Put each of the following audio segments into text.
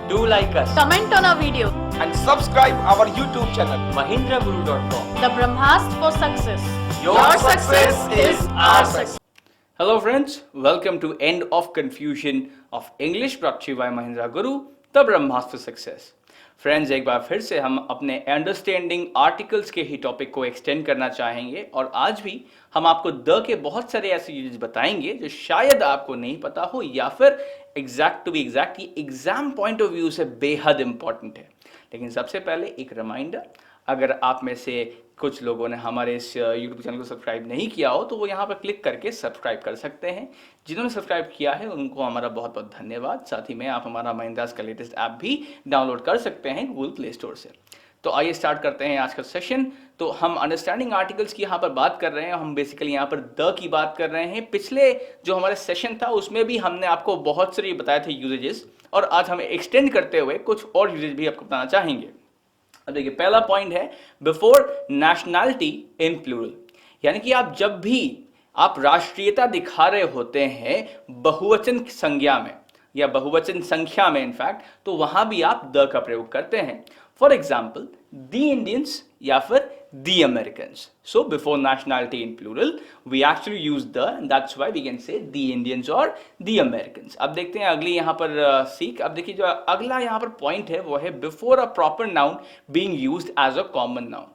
Do like us. Comment on our video. And subscribe our YouTube channel. mahindraguru.com. The Brahmastra for success. Your success is our success. Hello friends, welcome to End of Confusion of English brought to you by Mahindra Guru, the Brahmastra for Success. Friends, एक बार फिर से हम अपने understanding articles के ही topic को extend करना चाहेंगे और आज भी हम आपको द के बहुत सारे ऐसे यूजेस बताएंगे जो शायद आपको नहीं पता हो या फिर टू बी एग्जैक्ट ये एग्जाम पॉइंट ऑफ व्यू से बेहद इंपॉर्टेंट है। लेकिन सबसे पहले एक रिमाइंडर, अगर आप में से कुछ लोगों ने हमारे इस YouTube चैनल को सब्सक्राइब नहीं किया हो तो वो यहाँ पर क्लिक करके सब्सक्राइब कर सकते हैं। जिन्होंने सब्सक्राइब किया है उनको हमारा बहुत बहुत धन्यवाद। साथ ही में आप हमारा महिंद्रास का लेटेस्ट ऐप भी डाउनलोड कर सकते हैं गूगल प्ले स्टोर से। तो आइए स्टार्ट करते हैं आज का सेशन। तो हम अंडरस्टैंडिंग आर्टिकल्स की यहाँ पर बात कर रहे हैं, हम बेसिकली यहाँ पर द की बात कर रहे हैं। पिछले जो हमारा सेशन था उसमें भी हमने आपको बहुत सारे बताए थे यूजेजेस और आज हम एक्सटेंड करते हुए कुछ और यूजेज भी आपको बताना चाहेंगे। अब देखिए, पहला पॉइंट है बिफोर नेशनैलिटी इन प्लूरल, यानी कि आप जब भी आप राष्ट्रीयता दिखा रहे होते हैं बहुवचन संज्ञा में या बहुवचन संख्या में इनफैक्ट, तो वहां भी आप द का प्रयोग करते हैं। फॉर एग्जाम्पल द इंडियंस या फिर the Americans. So before nationality in plural, we actually use the, and that's why we can say the Indians or the Americans. अब देखते हैं अगली यहाँ पर सीख। अब देखिए, जो अगला यहाँ पर पॉइंट है वो है before a proper noun being used as a common noun.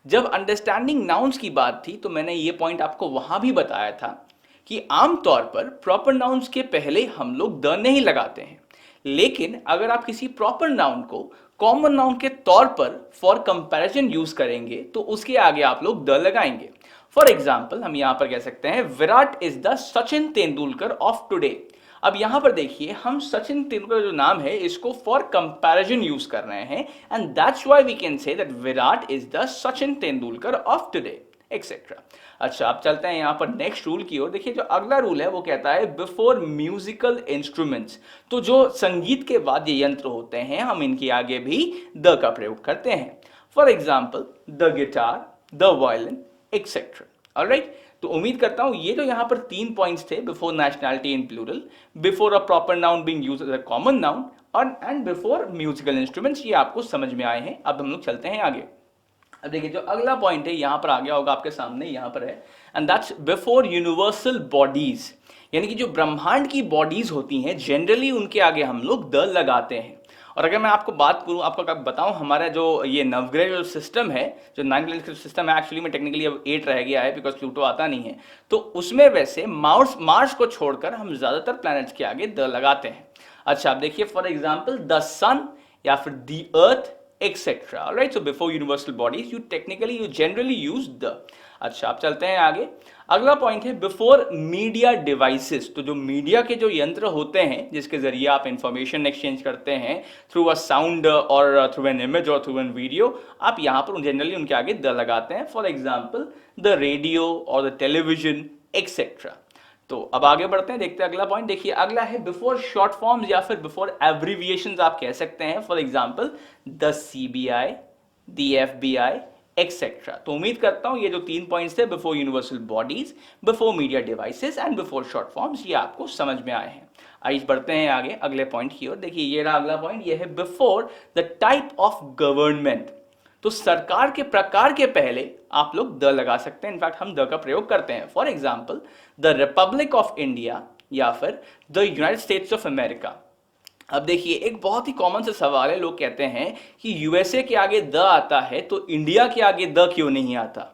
जब अंडरस्टैंडिंग नाउन्स की बात थी तो मैंने ये पॉइंट आपको वहां भी बताया था कि आमतौर पर प्रॉपर नाउन्स के पहले हम लोग द नहीं लगाते हैं, लेकिन अगर आप किसी प्रॉपर नाउन को कॉमन नाउन के तौर पर फॉर कंपैरिजन यूज करेंगे तो उसके आगे आप लोग द लगाएंगे। फॉर एग्जाम्पल हम यहां पर कह सकते हैं Virat is the Sachin Tendulkar of today. अब यहां पर देखिए, हम सचिन तेंदुलकर जो नाम है इसको फॉर कंपैरिजन यूज कर रहे हैं and that's why we can say that Virat is the Sachin Tendulkar of today etcetera. अच्छा, अब चलते हैं यहाँ पर नेक्स्ट रूल की ओर। देखिए, जो अगला रूल है वो कहता है बिफोर म्यूजिकल इंस्ट्रूमेंट्स, तो जो संगीत के वाद्य यंत्र होते हैं हम इनके आगे भी द का प्रयोग करते हैं। For example the guitar, the violin etcetera. Alright, तो उम्मीद करता हूं ये जो यहाँ पर 3 पॉइंट्स थे, before nationality in plural, before a proper noun being used as a common noun और एंड बिफोर म्यूजिकल इंस्ट्रूमेंट्स, ये आपको समझ में आए हैं। अब हम लोग चलते हैं आगे। अब देखिए, जो अगला पॉइंट है यहां पर आ गया होगा आपके सामने, यहां पर है, and that's before universal bodies, यानी कि जो ब्रह्मांड की बॉडीज होती हैं जनरली उनके आगे हम लोग द लगाते हैं। और अगर मैं आपको बात करूं, आपको बताऊं, हमारा जो ये नवग्रह जो सिस्टम है, जो 9 सिस्टम है, एक्चुअली में टेक्निकली अब 8 रह गया है बिकॉज प्लूटो आता नहीं है, तो उसमें वैसे मार्स को छोड़कर हम ज्यादातर प्लैनेट्स के आगे द लगाते हैं। अच्छा, अब देखिए, फॉर एग्जाम्पल द सन या फिर the earth etcetera. Alright, so before universal bodies you generally use the. अच्छा, आप चलते हैं आगे। अगला पॉइंट है बिफोर मीडिया डिवाइसेस, तो जो मीडिया के जो यंत्र होते हैं जिसके जरिए आप इंफॉर्मेशन एक्सचेंज करते हैं थ्रू अ साउंड और थ्रू एन इमेज और थ्रू एन वीडियो, आप यहां पर जनरली उनके आगे द लगाते हैं। फॉर एग्जाम्पल द रेडियो और द टेलीविजन एक्सेट्रा। तो अब आगे बढ़ते हैं, देखते हैं अगला पॉइंट। देखिए, अगला है बिफोर शॉर्ट फॉर्म्स या फिर बिफोर एब्रीविएशंस आप कह सकते हैं। For example the CBI, the FBI etcetera. तो उम्मीद करता हूं ये जो 3 पॉइंट्स थे, before universal bodies, before media devices and before short forms, ये आपको समझ में आए हैं। आइए बढ़ते हैं आगे अगले पॉइंट की ओर। देखिए, ये रहा अगला पॉइंट, ये है before the type of government, तो सरकार के प्रकार के पहले आप लोग द लगा सकते हैं। इनफैक्ट हम द का प्रयोग करते हैं। For example the Republic of India या फिर the United States of America. अब देखिए, एक बहुत ही कॉमन सा सवाल है, लोग कहते हैं कि यूएसए के आगे द आता है तो इंडिया के आगे द क्यों नहीं आता।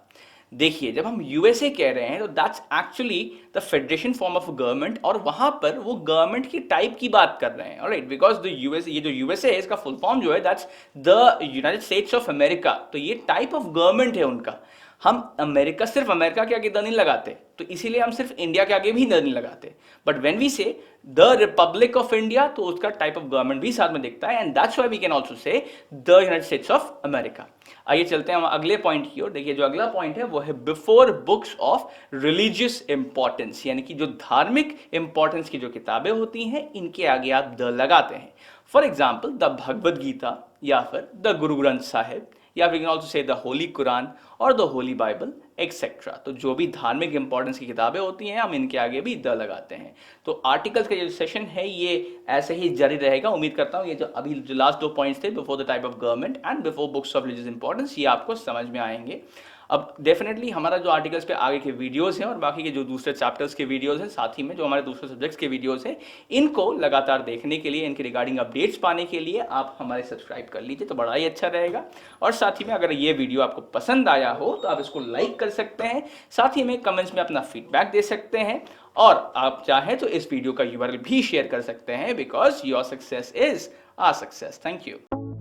देखिए, जब हम यूएसए कह रहे हैं तो that's actually the federation form of government और वहां पर वो गवर्नमेंट की टाइप की बात कर रहे हैं। ऑलराइट, बिकॉज द यूएसए, ये जो यूएसए है इसका फुल फॉर्म जो है that's the United States of America, तो ये टाइप ऑफ गवर्नमेंट है उनका। हम अमेरिका, सिर्फ अमेरिका के आगे द नहीं लगाते, तो इसीलिए हम सिर्फ इंडिया के आगे भी द नहीं लगाते। बट व्हेन वी से द रिपब्लिक ऑफ इंडिया, तो उसका टाइप ऑफ गवर्नमेंट भी साथ में दिखता है and that's why we can also say the United States of America. आइए चलते हैं हम अगले पॉइंट की ओर। देखिए, जो अगला पॉइंट है वो है before books of religious importance, यानी कि जो धार्मिक इंपॉर्टेंस की जो किताबें होती हैं इनके आगे आप द लगाते हैं। For example the Bhagavad Gita या फिर द गुरु ग्रंथ साहिब या we can also say the holy Quran और द होली बाइबल एक्सेट्रा। तो जो भी धार्मिक इंपॉर्टेंस की किताबें होती हैं हम इनके आगे भी द लगाते हैं। तो आर्टिकल्स का जो सेशन है ये ऐसे ही जारी रहेगा। उम्मीद करता हूँ ये जो अभी जो लास्ट 2 पॉइंट्स थे, before the type of government and before books of religious importance, ये आपको समझ में आएंगे। अब डेफिनेटली हमारा जो आर्टिकल्स पे आगे के वीडियोस हैं और बाकी के जो दूसरे चैप्टर्स के वीडियोस हैं, साथ ही में जो हमारे दूसरे सब्जेक्ट्स के वीडियोस हैं, इनको लगातार देखने के लिए, इनके रिगार्डिंग अपडेट्स पाने के लिए आप हमारे सब्सक्राइब कर लीजिए तो बड़ा ही अच्छा रहेगा। और साथ ही में अगर ये वीडियो आपको पसंद आया हो तो आप इसको लाइक कर सकते हैं, साथ ही में कमेंट्स में अपना फीडबैक दे सकते हैं और आप चाहें तो इस वीडियो का URL भी शेयर कर सकते हैं, because your success is our success. Thank you.